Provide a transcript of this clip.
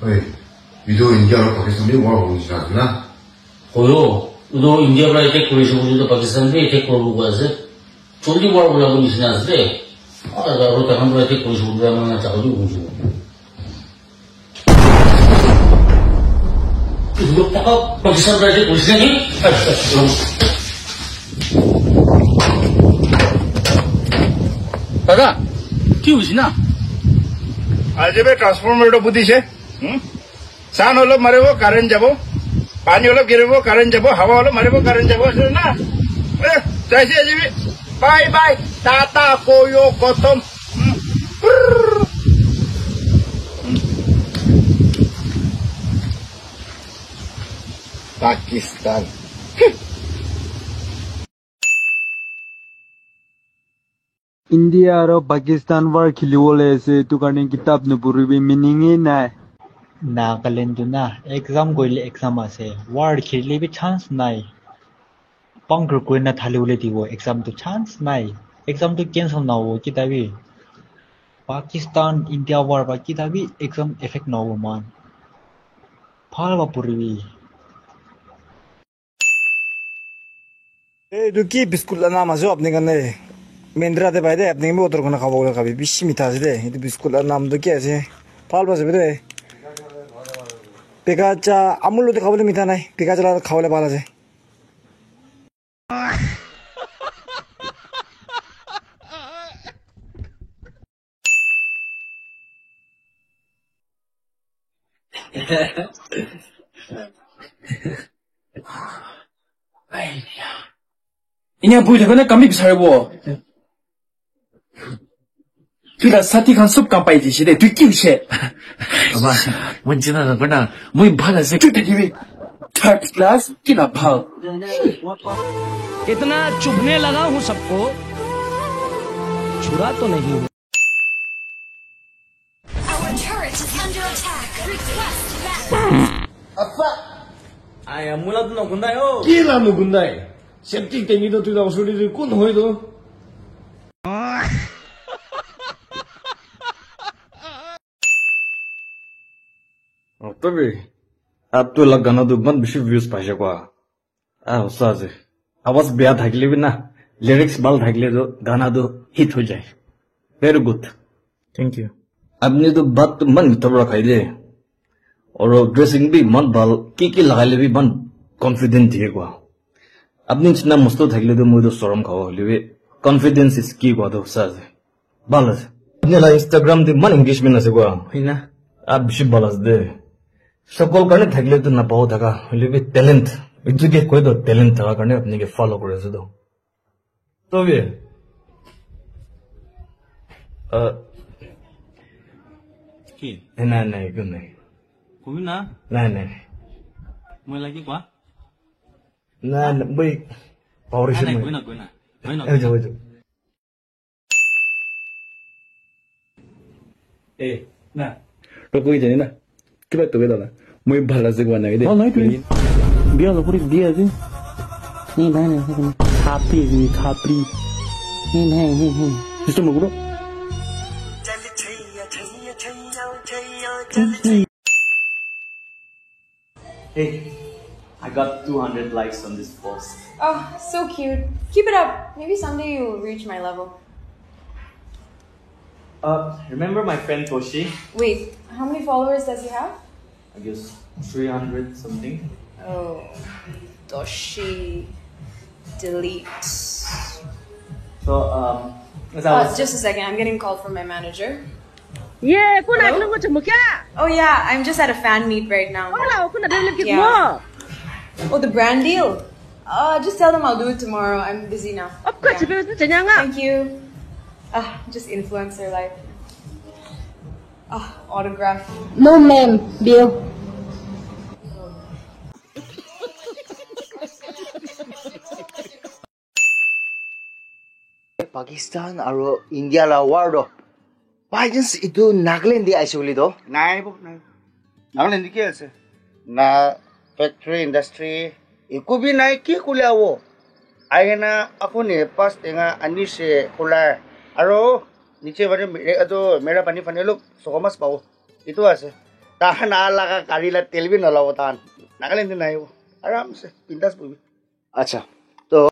Hey, you do India or Pakistan be war on Islam, na? Koyo, udo India bala attack korisu udo Pakistan be attack korbu ase. Choli war bala ko nisna ase. Aga ro takan bala attack korisu udo amana chakadu udo. Udo paka Pakistan bala attack korisna ni? দাদা কি হইছে না আজবে ট্রান্সফরমারটা বুঝিছে সান হলো মারিব current যাব পানি হলো গিরব current যাব হাওয়া হলো মারিব কারেন্ট যাব না চাইছে আজবে বাই বাই টাটা কোয়ো খতম Pakistan India aro Pakistan war khiliwole ase tu karne kitab no puribi meaning e nai Nagaland na exam goile exam ase war khile bi chance nai pangru ko na thaliwole dibo exam to chance nai exam to cancel na ho kitabi Pakistan India war ba kitabi exam effect na ho man phalwa puribi এই দুকি biscuit নাম আছে আপনি কানে মেন্দ্রাতে বাইদে আপনি আমি ওতর কোনা খাবো খাবি বেশি মিঠা আছে দে এই বিস্কুটের নাম তো কি আছে ফাল বাজে দে পেকাচা আমুলতে খাবলে মিঠা নাই পেকাচা খাওয়ালে ভালো আছে 이냥 보이려거나 감비 살고 그가 사티간 숲감 빠이지 시대 뒤끼우시 아마 원진아는 그냥 뭐 발라서 주대기위 थर्ड क्लास किना भाव इतना चुभने लगा हूं सबको छुरा तो नहीं हूं Our turret is under attack. Request backup. 아야 몰라도 너 군다요 끼라 너 군다이 셉틱 땡기도 뜨다고 소리를 꾼 호이도 तभी अब तो लग गाना तो बंद बिशु व्यूज पाहिजे को होसा जे आवाज बेया थाकले भी ना लिरिक्स बाल थाकले तो गाना तो हिट हो जाए वेरी गुड थैंक यू आपने तो बात तो मन भीतर रखाई दे और ड्रेसिंग भी मन बाल की लगाले भी मन कॉन्फिडेंट है को आपने चिन्ना मस्तो थाकले तो मुझे शरम खाओ लेवे कॉन्फिडेंस इज की को तो होसा जे बाल है अपने ला इंस्टाग्राम दे मन एंगेजमेंट আছে को है ना आप बिशु बालस दे সকল কারণে থাকলে তো না পাও থাকা হইলে বি ট্যালেন্ট এদিকে কই তো ট্যালেন্ট থাকা কারণে আপনি কে ফলো করেছে তো তবে কি না না কোন নাই কই না না না মই লাগি কোৱা না না বই পাওরিশ নাই কই না এই যাও এ না তো কই জানি না কিবা তো বেলা মই ভালো আছে কোনা নাই দে নাই তুই বিয়া লপরি বিয়া আছে নি নাই নাই খাপরি নি সিস্টেম গুলো Hey, I got 200 likes on this post. Oh, so cute. Keep it up. Maybe someday you'll reach my level. Remember my friend Toshi? Wait, how many followers does he have? I guess 300 something. Oh, Toshi. Delete. So, just a second. I'm getting a call from my manager. Yeah, Oh yeah, I'm just at a fan meet right now. Yeah. Oh, the brand deal. Just tell them I'll do it tomorrow. I'm busy now. Yeah. Thank you. Just influencer life. Autograph. No ma'am, bill. Pakistan aro India la war do. By chance itu Nagaland di aise boli do? নাই নাই Nagaland কি আছে না factory industry एको भी নাই কি কুলে আবো আইনা আপনি পাস টেঙা আনি সে কুলা আৰু নিচে বারে তো মেরা পানি ফানি লোক সগমাস পাও ইটো আছে ताहन आलागा कारीला तेल भी नलावो तान नागालैंड नहीं वो आराम से बिंदास पूरी अच्छा तो